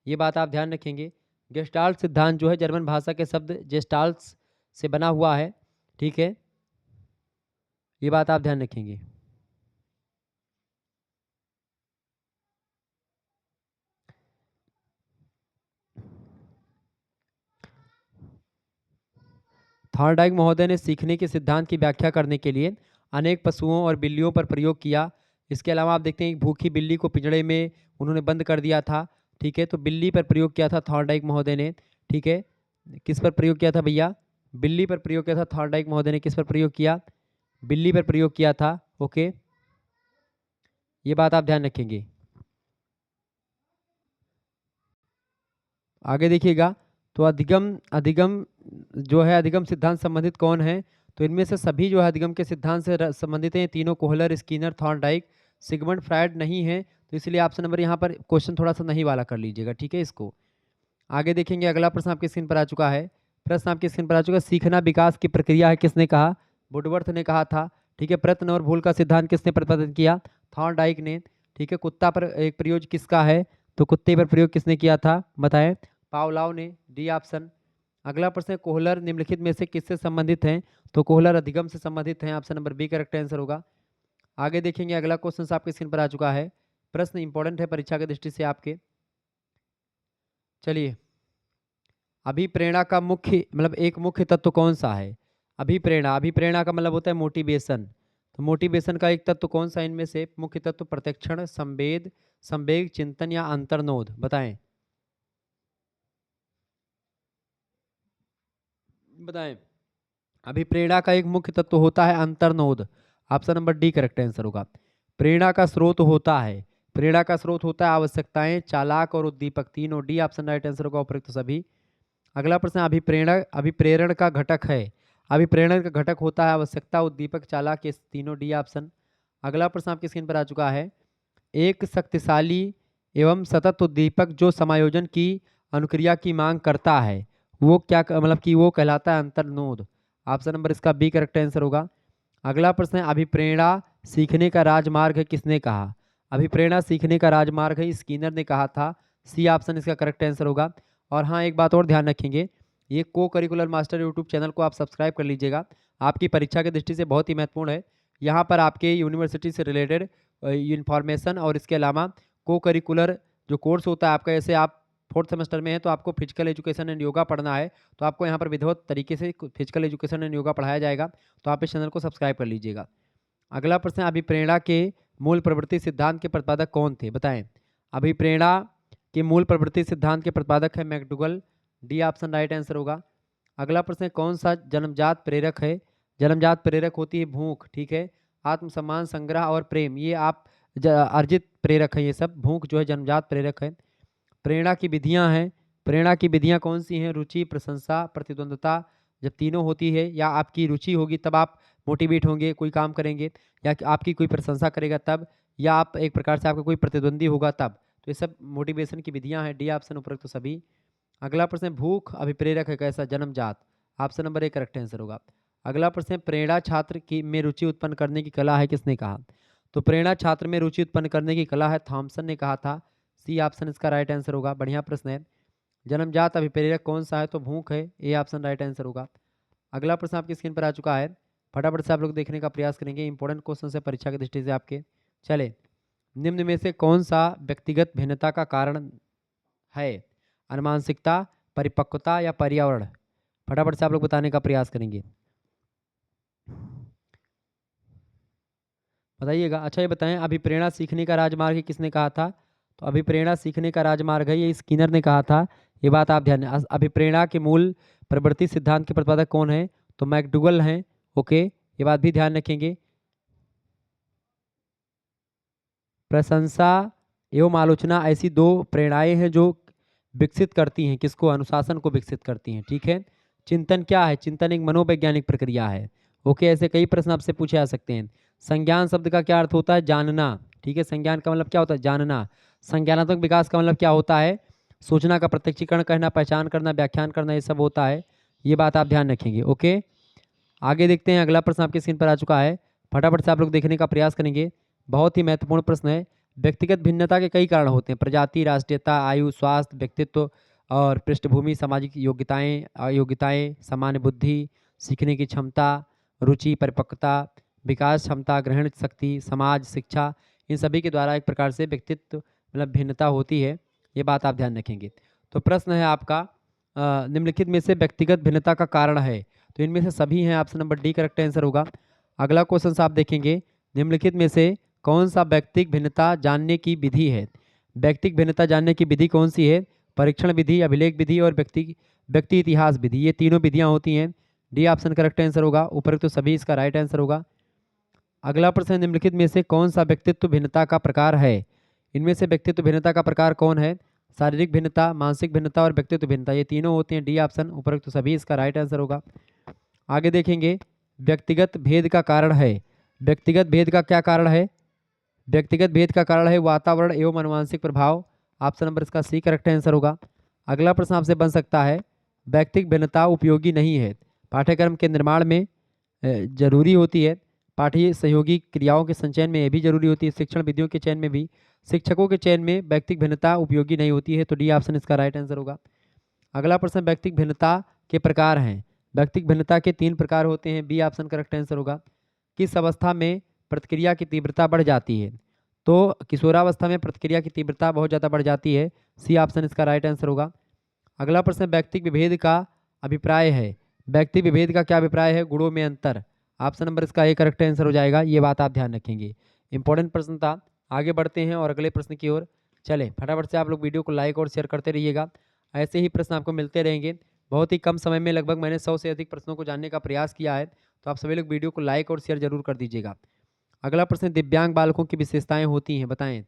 ये बात आप ध्यान रखेंगे। गेस्टाल्ट सिद्धांत जो है जर्मन भाषा के शब्द गेस्टाल्ट से बना हुआ है, ठीक है, ये बात आप ध्यान रखेंगे। थॉर्नडाइक महोदय ने सीखने के सिद्धांत की व्याख्या करने के लिए अनेक पशुओं और बिल्लियों पर प्रयोग किया। इसके अलावा आप देखते हैं एक भूखी बिल्ली को पिंजड़े में उन्होंने बंद कर दिया था, ठीक है, तो बिल्ली पर प्रयोग किया था थॉर्नडाइक महोदय ने, ठीक है। किस पर प्रयोग किया था भैया? बिल्ली पर प्रयोग किया था थॉर्नडाइक महोदय ने। किस पर प्रयोग किया? बिल्ली पर प्रयोग किया था, ओके, ये बात आप ध्यान रखेंगे। आगे देखिएगा, तो अधिगम अधिगम जो है, अधिगम सिद्धांत संबंधित कौन है? तो इनमें से सभी जो है अधिगम के सिद्धांत से संबंधित हैं, तीनों Kohler, Skinner, Thorndike. Sigmund Freud नहीं है, तो इसलिए ऑप्शन नंबर यहाँ पर क्वेश्चन थोड़ा सा नहीं वाला कर लीजिएगा, ठीक है इसको। आगे देखेंगे, अगला प्रश्न आपकी स्क्रीन पर आ चुका है। प्रश्न आपकी स्क्रीन पर आ चुका है, सीखना विकास की प्रक्रिया है, किसने कहा? वुडवर्थ ने कहा था, ठीक है। प्रयत्न और भूल का सिद्धांत किसने प्रतिपादित किया? थॉर्नडाइक ने, ठीक है। कुत्ता पर एक प्रयोग किसका है? तो कुत्ते पर प्रयोग किसने किया था, बताएं? पावलाव ने, डी ऑप्शन। अगला प्रश्न है, कोहलर निम्नलिखित में से किससे संबंधित हैं? तो कोहलर अधिगम से संबंधित हैं, option number B correct answer होगा। आगे देखेंगे, अगला क्वेश्चन आपके स्क्रीन पर आ चुका है। प्रश्न इंपॉर्टेंट है परीक्षा की दृष्टि से आपके। चलिए, अभिप्रेरणा का मुख्य मतलब एक मुख्य तत्व कौन सा है? अभिप्रेरणा, अभिप्रेरणा का मतलब होता है मोटिवेशन। तो मोटिवेशन का एक तत्व कौन सा है इनमें से? मुख्य तत्व प्रत्यक्षण, संवेद, संवेग, चिंतन या अंतर्नोद, बताएं? बताएं। अभिप्रेरणा का एक मुख्य तत्व होता है अंतर्नोद, option number D correct answer होगा। प्रेरणा का स्रोत होता है, प्रेरणा का स्रोत होता है आवश्यकताएं, चालाक और उद्दीपक, तीनों, डी ऑप्शन राइट आंसर होगा उपयुक्त सभी। अगला प्रश्न, अभिप्रेरणा अभिप्रेरण का घटक है, अभिप्रेरण का घटक होता है आवश्यकता, उद्दीपक, चालाक, ये तीनों, डी ऑप्शन। अगला प्रश्न आपकी स्क्रीन पर आ चुका है, एक शक्तिशाली एवं सतत उद्दीपक जो समायोजन की अनुक्रिया की मांग करता है, वो क्या मतलब कि वो कहलाता है अंतर्नोद, ऑप्शन नंबर इसका बी करेक्ट आंसर होगा। अगला प्रश्न है, अभिप्रेरणा सीखने का राजमार्ग है, किसने कहा? अभिप्रेरणा सीखने का राजमार्ग है, स्किनर ने कहा था, सी ऑप्शन इसका करेक्ट आंसर होगा। और हाँ, एक बात और ध्यान रखेंगे, ये को करिकुलर मास्टर यूट्यूब चैनल को आप सब्सक्राइब कर लीजिएगा, आपकी परीक्षा की दृष्टि से बहुत ही महत्वपूर्ण है। यहाँ पर आपके यूनिवर्सिटी से रिलेटेड इंफॉर्मेशन और इसके अलावा को करिकुलर जो कोर्स होता है आपका, जैसे आप फोर्थ सेमेस्टर में है तो आपको फिजिकल एजुकेशन एंड योगा पढ़ना है, तो आपको यहाँ पर विधिवत तरीके से फिजिकल एजुकेशन एंड योगा पढ़ाया जाएगा, तो आप इस चैनल को सब्सक्राइब कर लीजिएगा। अगला प्रश्न है, अभिप्रेरणा के मूल प्रवृत्ति सिद्धांत के प्रतिपादक कौन थे, बताएं? अभिप्रेरणा के मूल प्रवृत्ति सिद्धांत के प्रतिपादक है McDougall, D option right answer होगा। अगला प्रश्न है, कौन सा जन्मजात प्रेरक है? जन्मजात प्रेरक होती है भूख, ठीक है। आत्मसम्मान, संग्रह और प्रेम, ये आप अर्जित प्रेरक है, ये सब। भूख जो है जन्मजात प्रेरक है। प्रेरणा की विधियां हैं, प्रेरणा की विधियां कौन सी हैं? रुचि, प्रशंसा, प्रतिद्वंद्विता, जब तीनों होती है, या आपकी रुचि होगी तब आप मोटिवेट होंगे, कोई काम करेंगे, या कि आपकी कोई प्रशंसा करेगा तब, या आप एक प्रकार से आपका कोई प्रतिद्वंदी होगा तब, तो ये सब मोटिवेशन की विधियां हैं, डी ऑप्शन उपयुक्त सभी। अगला प्रश्न है, भूख अभिप्रेरक है कैसा? जन्मजात, option number A correct answer होगा। अगला प्रश्न है, प्रेरणा छात्र की में रुचि उत्पन्न करने की कला है, किसने कहा? तो प्रेरणा छात्र में रुचि उत्पन्न करने की कला है, थॉमसन ने कहा था, सी ऑप्शन इसका राइट आंसर होगा। बढ़िया प्रश्न है। जन्मजात अभिप्रेरक कौन सा है? तो भूख है, ए ऑप्शन राइट आंसर होगा। अगला प्रश्न आपकी स्क्रीन पर आ चुका है, फटाफट से आप लोग देखने का प्रयास करेंगे, इंपॉर्टेंट क्वेश्चन है परीक्षा की दृष्टि से आपके। चले, निम्न में से कौन सा व्यक्तिगत भिन्नता का कारण है? अनुमानसिकता, परिपक्वता या पर्यावरण? फटाफट से आप लोग बताने का प्रयास करेंगे, बताइएगा। अच्छा ये बताएं, अभिप्रेरणा सीखने का राजमार्ग है, किसने कहा था? तो अभिप्रेरणा सीखने का राजमार्ग है, ये स्किनर ने कहा था, ये बात आप ध्यान दें। अभिप्रेरणा के मूल प्रवृत्ति सिद्धांत के प्रतिपादक कौन है? तो मैकडुगल हैं, ओके, ये बात भी ध्यान रखेंगे। प्रशंसा एवं आलोचना ऐसी दो प्रेरणाएं हैं जो विकसित करती हैं किसको? अनुशासन को विकसित करती हैं, ठीक है। चिंतन क्या है? चिंतन एक मनोवैज्ञानिक प्रक्रिया है, ओके। ऐसे कई प्रश्न आपसे पूछे जा सकते हैं। संज्ञान शब्द का क्या अर्थ होता है? जानना, ठीक है। संज्ञान का मतलब क्या होता है? जानना। संज्ञानात्मक विकास का मतलब क्या होता है? सूचना का प्रत्यक्षीकरण करना, पहचान करना, व्याख्यान करना, ये सब होता है, ये बात आप ध्यान रखेंगे, ओके। आगे देखते हैं, अगला प्रश्न आपके स्क्रीन पर आ चुका है, फटाफट से आप लोग देखने का प्रयास करेंगे, बहुत ही महत्वपूर्ण प्रश्न है। व्यक्तिगत भिन्नता के कई कारण होते हैं, प्रजाति, राष्ट्रीयता, आयु, स्वास्थ्य, व्यक्तित्व और पृष्ठभूमि, सामाजिक योग्यताएं, अयोग्यताएं, सामान्य बुद्धि, सीखने की क्षमता, रुचि, परिपक्वता, विकास क्षमता, ग्रहण शक्ति, समाज, शिक्षा, इन सभी के द्वारा एक प्रकार से व्यक्तित्व मतलब भिन्नता होती है। ये बात आप ध्यान रखेंगे। तो प्रश्न है आपका निम्नलिखित में से व्यक्तिगत भिन्नता का कारण है। तो इनमें से सभी हैं, option number D correct answer होगा। अगला क्वेश्चन आप देखेंगे, निम्नलिखित में से कौन सा व्यक्तिक भिन्नता जानने की विधि है। व्यक्तिक भिन्नता जानने की विधि कौन सी है? परीक्षण विधि, अभिलेख विधि और व्यक्ति इतिहास विधि, ये तीनों विधियां होती हैं। डी ऑप्शन करेक्ट आंसर होगा। ऊपर तो सभी इसका राइट आंसर होगा। अगला प्रश्न, निम्नलिखित में से कौन सा व्यक्तित्व भिन्नता का प्रकार है। इनमें से व्यक्तित्व भिन्नता का प्रकार कौन है? शारीरिक भिन्नता, मानसिक भिन्नता और व्यक्तित्व भिन्नता, ये तीनों होते हैं। डी ऑप्शन उपरोक्त सभी इसका राइट आंसर होगा। आगे देखेंगे, व्यक्तिगत भेद का कारण है। व्यक्तिगत भेद का क्या कारण है? व्यक्तिगत भेद का कारण है वातावरण एवं अनुवांशिक प्रभाव। ऑप्शन नंबर इसका सी करेक्ट आंसर होगा। अगला प्रश्न आपसे बन सकता है, व्यक्तिगत भिन्नता उपयोगी नहीं है। पाठ्यक्रम के निर्माण में जरूरी होती है, पाठ्य सहयोगी क्रियाओं के संचयन में यह भी जरूरी होती है, शिक्षण विधियों के चयन में भी, शिक्षकों के चयन में व्यक्तिगत भिन्नता उपयोगी नहीं होती है। तो डी ऑप्शन इसका राइट आंसर होगा। अगला प्रश्न, व्यक्तिगत भिन्नता के प्रकार हैं। व्यक्तिगत भिन्नता के 3 प्रकार होते हैं। बी ऑप्शन करेक्ट आंसर होगा। किस अवस्था में प्रतिक्रिया की तीव्रता बढ़ जाती है? तो किशोरावस्था में प्रतिक्रिया की तीव्रता बहुत ज़्यादा बढ़ जाती है। सी ऑप्शन इसका राइट आंसर होगा। अगला प्रश्न, व्यक्तिगत विभेद का अभिप्राय है। व्यक्तिगत विभेद का क्या अभिप्राय है? गुणों में अंतर। ऑप्शन नंबर इसका ए करेक्ट आंसर हो जाएगा। ये बात आप ध्यान रखेंगे, इंपॉर्टेंट प्रश्न था। आगे बढ़ते हैं और अगले प्रश्न की ओर चले। फटाफट से आप लोग वीडियो को लाइक और शेयर करते रहिएगा, ऐसे ही प्रश्न आपको मिलते रहेंगे। बहुत ही कम समय में लगभग मैंने 100 से अधिक प्रश्नों को जानने का प्रयास किया है, तो आप सभी लोग वीडियो को लाइक और शेयर जरूर कर दीजिएगा। अगला प्रश्न, दिव्यांग बालकों की विशेषताएं होती हैं, बताएं।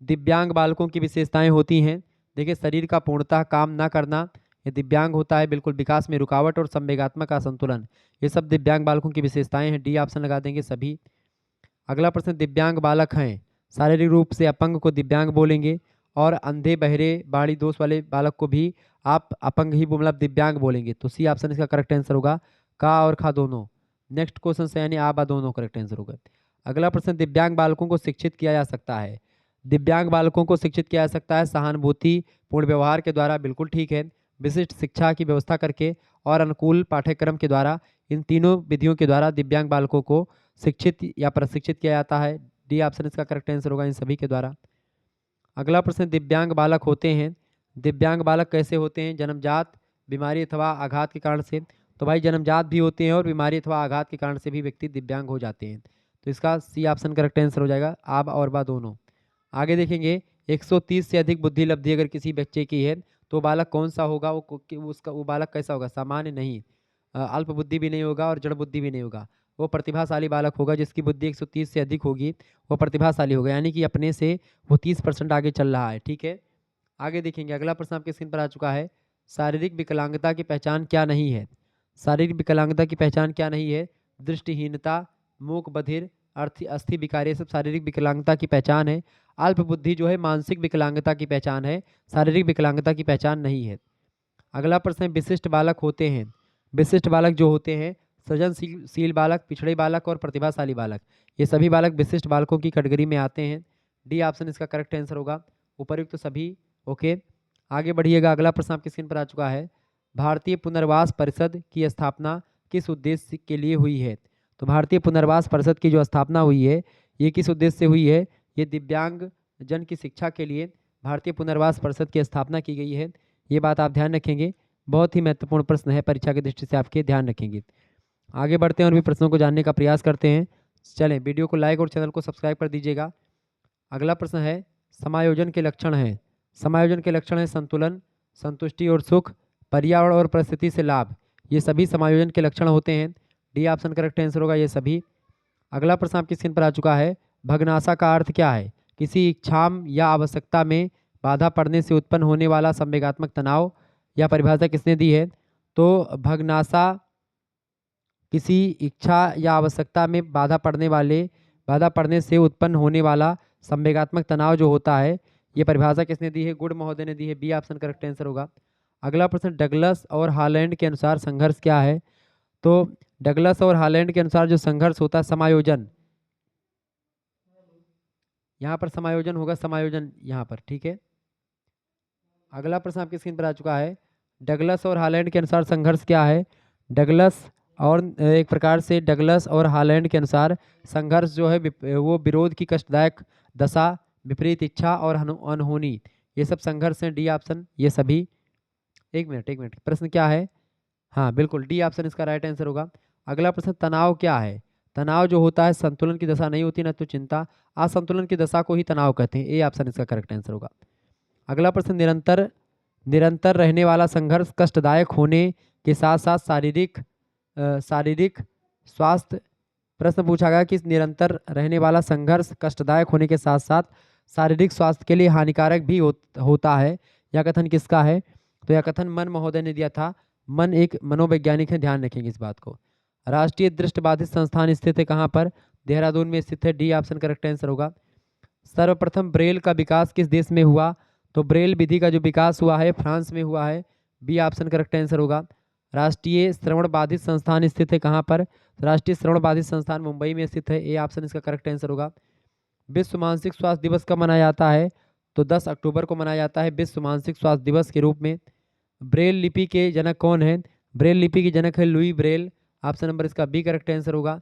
दिव्यांग बालकों की विशेषताएं होती हैं, देखिए, शरीर का पूर्णतः काम ना करना, ये दिव्यांग होता है। बिल्कुल, विकास में रुकावट और संवेगात्मक असंतुलन, ये सब दिव्यांग बालकों की विशेषताएं हैं। डी ऑप्शन लगा देंगे सभी। अगला प्रश्न, दिव्यांग बालक हैं, शारीरिक रूप से अपंग को दिव्यांग बोलेंगे, और अंधे, बहरे, बाड़ी दोष वाले बालक को भी आप अपंग ही मतलब दिव्यांग बोलेंगे। तो सी ऑप्शन इसका करेक्ट आंसर होगा। का और खा दोनों नेक्स्ट क्वेश्चन से यानी आ बा दोनों करेक्ट आंसर होगा। अगला प्रश्न, दिव्यांग बालकों को शिक्षित किया जा सकता है। दिव्यांग बालकों को शिक्षित किया जा सकता है सहानुभूति पूर्ण व्यवहार के द्वारा, बिल्कुल ठीक है। विशिष्ट शिक्षा की व्यवस्था करके और अनुकूल पाठ्यक्रम के द्वारा, इन तीनों विधियों के द्वारा दिव्यांग बालकों को शिक्षित या प्रशिक्षित किया जाता है। डी ऑप्शन इसका करेक्ट आंसर होगा, इन सभी के द्वारा। अगला प्रश्न, दिव्यांग बालक होते हैं, दिव्यांग बालक कैसे होते हैं? जन्मजात, बीमारी अथवा आघात के कारण से। तो भाई जन्मजात भी होते हैं और बीमारी अथवा आघात के कारण से भी व्यक्ति दिव्यांग हो जाते हैं। तो इसका सी ऑप्शन करेक्ट आंसर हो जाएगा, आब और बा दोनों। आगे देखेंगे, 130 से अधिक बुद्धि लब्धि अगर किसी बच्चे की है तो बालक कौन सा होगा? वो बालक कैसा होगा? सामान्य नहीं, अल्प बुद्धि भी नहीं होगा और जड़ बुद्धि भी नहीं होगा। वो प्रतिभाशाली बालक होगा, जिसकी बुद्धि 130 से अधिक होगी, वो प्रतिभाशाली होगा, यानी कि अपने से वो 30% आगे चल रहा है। ठीक है, आगे देखेंगे। अगला प्रश्न आपके स्क्रीन पर आ चुका है, शारीरिक विकलांगता की पहचान क्या नहीं है? शारीरिक विकलांगता की पहचान क्या नहीं है? दृष्टिहीनता, मूक बधिर, अस्थि विकार, ये सब शारीरिक विकलांगता की पहचान है। अल्प बुद्धि जो है मानसिक विकलांगता की पहचान है, शारीरिक विकलांगता की पहचान नहीं है। अगला प्रश्न है, विशिष्ट बालक होते हैं। विशिष्ट बालक जो होते हैं, सृजनशील बालक, पिछड़े बालक और प्रतिभाशाली बालक, ये सभी बालक विशिष्ट बालकों की कैटेगरी में आते हैं। डी ऑप्शन इसका करेक्ट आंसर होगा, उपर्युक्त तो सभी। ओके, आगे बढ़िएगा। अगला प्रश्न आपकी स्क्रीन पर आ चुका है, भारतीय पुनर्वास परिषद की स्थापना किस उद्देश्य के लिए हुई है? तो भारतीय पुनर्वास परिषद की जो स्थापना हुई है, ये किस उद्देश्य से हुई है? ये दिव्यांग जन की शिक्षा के लिए भारतीय पुनर्वास परिषद की स्थापना की गई है। ये बात आप ध्यान रखेंगे, बहुत ही महत्वपूर्ण प्रश्न है, परीक्षा की दृष्टि से आपके ध्यान रखेंगे। आगे बढ़ते हैं और भी प्रश्नों को जानने का प्रयास करते हैं। चलें, वीडियो को लाइक और चैनल को सब्सक्राइब कर दीजिएगा। अगला प्रश्न है, समायोजन के लक्षण हैं। समायोजन के लक्षण है संतुलन, संतुष्टि और सुख, पर्यावरण और परिस्थिति से लाभ, ये सभी समायोजन के लक्षण होते हैं। डी ऑप्शन करेक्ट आंसर होगा, ये सभी। अगला प्रश्न आपकी स्क्रीन पर आ चुका है, भग्नाशा का अर्थ क्या है? किसी इच्छाम या आवश्यकता में बाधा पड़ने से उत्पन्न होने वाला संवेगात्मक तनाव, या परिभाषा किसने दी है? तो भग्नाशा किसी इच्छा या आवश्यकता में बाधा पड़ने से उत्पन्न होने वाला संवेगात्मक तनाव जो होता है, ये परिभाषा किसने दी है? गुड महोदय ने दी है। बी ऑप्शन करेक्ट आंसर होगा। अगला प्रश्न, डगलस और हालैंड के अनुसार संघर्ष क्या है? तो डगलस और हालैंड के अनुसार जो संघर्ष होता है, समायोजन, यहाँ पर समायोजन होगा, समायोजन यहाँ पर। ठीक है, अगला प्रश्न आपकी स्क्रीन पर आ चुका है, डगलस और हालैंड के अनुसार संघर्ष क्या है? डगलस और एक प्रकार से डगलस और हालैंड के अनुसार संघर्ष जो है वो विरोध की कष्टदायक दशा, विपरीत इच्छा और अनहोनी, ये सब संघर्ष हैं। डी ऑप्शन ये सभी। एक मिनट प्रश्न क्या है? हाँ बिल्कुल डी ऑप्शन इसका राइट आंसर होगा। अगला प्रश्न, तनाव क्या है? तनाव जो होता है संतुलन की दशा नहीं होती ना तो चिंता, असंतुलन की दशा को ही तनाव कहते हैं। ए ऑप्शन इसका करेक्ट आंसर होगा। अगला प्रश्न, निरंतर निरंतर रहने वाला संघर्ष कष्टदायक होने के साथ साथ शारीरिक स्वास्थ्य, प्रश्न पूछा गया कि निरंतर रहने वाला संघर्ष कष्टदायक होने के साथ साथ शारीरिक स्वास्थ्य के लिए हानिकारक भी होता है। यह कथन किसका है? तो यह कथन मन महोदय ने दिया था। मन एक मनोवैज्ञानिक है, ध्यान रखेंगे इस बात को। राष्ट्रीय दृष्टिबाधित संस्थान स्थित है कहाँ पर? देहरादून में स्थित है। डी ऑप्शन करेक्ट आंसर होगा। सर्वप्रथम ब्रेल का विकास किस देश में हुआ? तो ब्रेल विधि का जो विकास हुआ है फ्रांस में हुआ है। बी ऑप्शन करेक्ट आंसर होगा। राष्ट्रीय श्रवण बाधित संस्थान स्थित है कहाँ पर? राष्ट्रीय श्रवण बाधित संस्थान मुंबई में स्थित है। ए ऑप्शन इसका करेक्ट आंसर होगा। विश्व मानसिक स्वास्थ्य दिवस कब मनाया जाता है? तो 10 अक्टूबर को मनाया जाता है विश्व मानसिक स्वास्थ्य दिवस के रूप में। ब्रेल लिपि के जनक कौन है? ब्रेल लिपि के जनक है लुई ब्रेल। ऑप्शन नंबर इसका बी करेक्ट आंसर होगा।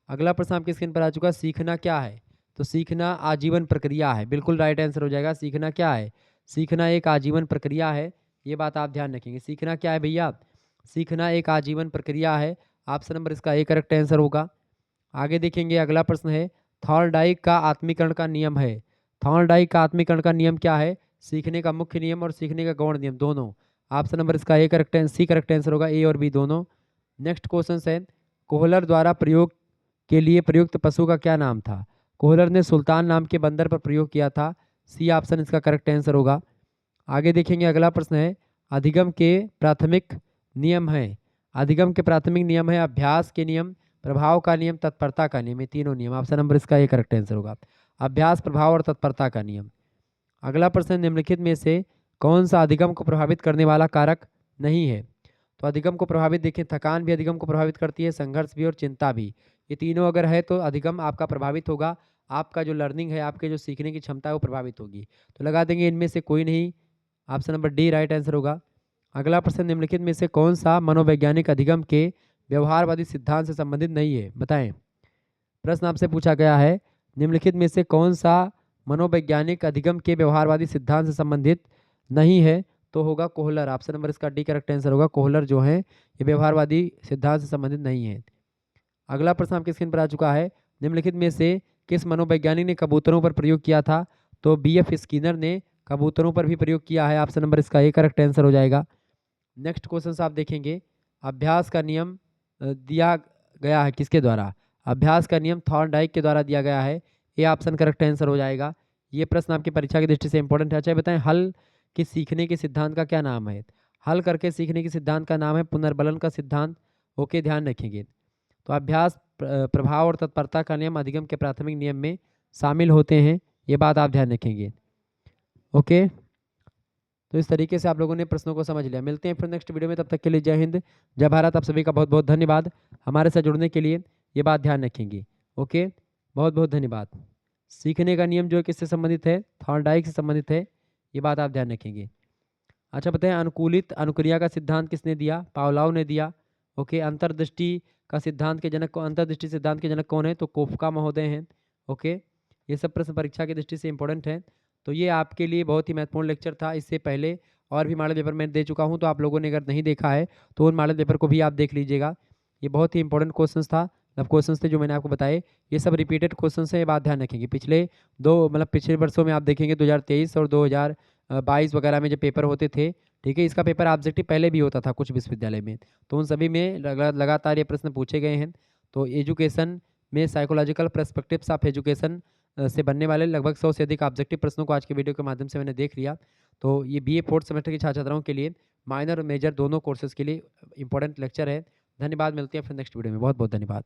अगला प्रश्न आपकी स्क्रीन पर आ चुका है, सीखना क्या है? तो सीखना आजीवन प्रक्रिया है, बिल्कुल राइट आंसर हो जाएगा। सीखना क्या है? सीखना एक आजीवन प्रक्रिया है, ये बात आप ध्यान रखेंगे। सीखना क्या है भैया? सीखना एक आजीवन प्रक्रिया है। ऑप्शन नंबर इसका ए करेक्ट आंसर होगा। आगे देखेंगे, अगला प्रश्न है, थॉर्नडाइक का आत्मीकरण का नियम है। थॉर्नडाइक का आत्मीकरण का नियम क्या है? सीखने का मुख्य नियम और सीखने का गौण नियम दोनों। ऑप्शन नंबर इसका A correct C correct answer होगा, ए और बी दोनों। नेक्स्ट क्वेश्चन है, कोहलर द्वारा प्रयोग के लिए प्रयुक्त पशु का क्या नाम था? कोहलर ने सुल्तान नाम के बंदर पर प्रयोग किया था। सी ऑप्शन इसका करेक्ट आंसर होगा। आगे देखेंगे, अगला प्रश्न है, अधिगम के प्राथमिक नियम है। अधिगम के प्राथमिक नियम है अभ्यास के नियम, प्रभाव का नियम, तत्परता का नियम, ये तीनों नियम। ऑप्शन नंबर इसका ए करेक्ट आंसर होगा, अभ्यास, प्रभाव और तत्परता का नियम। अगला प्रश्न, निम्नलिखित में से कौन सा अधिगम को प्रभावित करने वाला कारक नहीं है? तो अधिगम को प्रभावित देखें, थकान भी अधिगम को प्रभावित करती है, संघर्ष भी और चिंता भी। ये तीनों अगर है तो अधिगम आपका प्रभावित होगा, आपका जो लर्निंग है, आपके जो सीखने की क्षमता है वो प्रभावित होगी। तो लगा देंगे इनमें से कोई नहीं, option number D right answer होगा। अगला प्रश्न, निम्नलिखित में से कौन सा मनोवैज्ञानिक अधिगम के व्यवहारवादी सिद्धांत से संबंधित नहीं है? बताएं। प्रश्न आपसे पूछा गया है, निम्नलिखित में से कौन सा मनोवैज्ञानिक अधिगम के व्यवहारवादी सिद्धांत से संबंधित नहीं है? तो होगा कोहलर। ऑप्शन नंबर इसका डी करेक्ट आंसर होगा। कोहलर जो है ये व्यवहारवादी सिद्धांत से संबंधित नहीं है। अगला प्रश्न आपकी स्क्रीन पर आ चुका है, निम्नलिखित में से किस मनोवैज्ञानिक ने कबूतरों पर प्रयोग किया था? तो बी.एफ. स्किनर ने कबूतरों पर भी प्रयोग किया है। ऑप्शन नंबर इसका ए करेक्ट आंसर हो जाएगा। नेक्स्ट क्वेश्चन आप देखेंगे, अभ्यास का नियम दिया गया है किसके द्वारा? अभ्यास का नियम थॉर्नडाइक के द्वारा दिया गया है। ए ऑप्शन करेक्ट आंसर हो जाएगा। ये प्रश्न आपकी परीक्षा की दृष्टि से इंपॉर्टेंट है। अच्छा बताएं, हल के सीखने के सिद्धांत का क्या नाम है? हल करके सीखने के सिद्धांत का नाम है पुनर्बलन का सिद्धांत। ओके, ध्यान रखेंगे। तो अभ्यास, प्रभाव और तत्परता का नियम अधिगम के प्राथमिक नियम में शामिल होते हैं, ये बात आप ध्यान रखेंगे। ओके, तो इस तरीके से आप लोगों ने प्रश्नों को समझ लिया। मिलते हैं फिर नेक्स्ट वीडियो में, तब तक के लिए जय हिंद, जय भारत। आप सभी का बहुत बहुत धन्यवाद हमारे साथ जुड़ने के लिए, ये बात ध्यान रखेंगे। ओके, बहुत बहुत धन्यवाद। सीखने का नियम जो है किससे संबंधित है? थॉर्नडाइक से संबंधित है, ये बात आप ध्यान रखेंगे। अच्छा बताएं, अनुकूलित अनुक्रिया का सिद्धांत किसने दिया? पावलोव ने दिया। ओके, अंतर्दृष्टि का सिद्धांत के जनक, अंतर्दृष्टि सिद्धांत के जनक कौन है? तो कोफका महोदय हैं। ओके, ये सब प्रश्न परीक्षा की दृष्टि से इंपॉर्टेंट है। तो ये आपके लिए बहुत ही महत्वपूर्ण लेक्चर था। इससे पहले और भी मॉडल पेपर मैं दे चुका हूँ, तो आप लोगों ने अगर नहीं देखा है तो उन मॉडल पेपर को भी आप देख लीजिएगा। ये बहुत ही इंपॉर्टेंट क्वेश्चन था, सब क्वेश्चन थे जो मैंने आपको बताए, ये सब रिपीटेड क्वेश्चन है, ये बात ध्यान रखेंगे। पिछले वर्षों में आप देखेंगे 2023 और 2022 वगैरह में जो पेपर होते थे, ठीक है, इसका पेपर ऑब्जेक्टिव पहले भी होता था कुछ विश्वविद्यालय में, तो उन सभी में लगातार ये प्रश्न पूछे गए हैं। तो एजुकेशन में साइकोलॉजिकल पर्सपेक्टिव्स ऑफ एजुकेशन से बनने वाले लगभग 100 से अधिक ऑब्जेक्टिव प्रश्नों को आज के वीडियो के माध्यम से मैंने देख लिया। तो ये बीए 4th सेमेस्टर के छात्र छात्राओं के लिए, माइनर और मेजर दोनों कोर्सेज के लिए इंपॉर्टेंट लेक्चर है। धन्यवाद, मिलते हैं फिर नेक्स्ट वीडियो में। बहुत बहुत धन्यवाद।